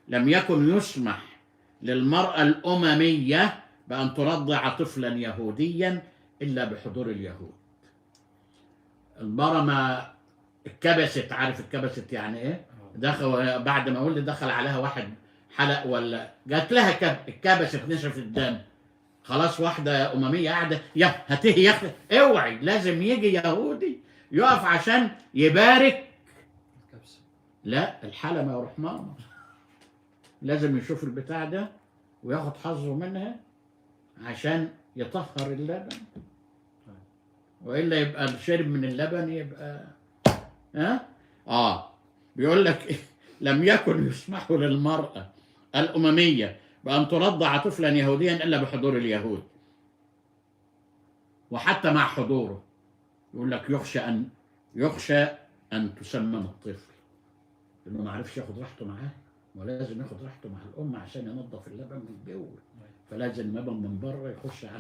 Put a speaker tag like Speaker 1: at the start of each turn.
Speaker 1: لم يكن يسمح للمرأة الأممية بأن ترضع طفلا يهوديا إلا بحضور اليهود. المرأة ما اتكبست، عارف اتكبست يعني ايه؟ دخل بعد ما ولد دخل عليها واحد حلق ولا جات لها اتكبست نشفت الدم، خلاص واحدة أممية قاعدة يا هتيجي ياخد اوعي، لازم يجي يهودي يقف عشان يبارك. لا الحالة يا روح ماما لازم يشوف البتاع ده وياخد حظه منها عشان يطهر اللبن، والا يبقى شرب من اللبن يبقى بيقول لك لم يكن يسمح للمرأة الأممية بأن ترضع طفلا يهوديا إلا بحضور اليهود. وحتى مع حضوره يقول لك يخشى أن تسمم الطفل لأنه ما عرفش ياخد راحته معاه، ولازم ياخد راحته مع الأم عشان ينظف اللبن من جوه، فلازم اللبن من بره يخش على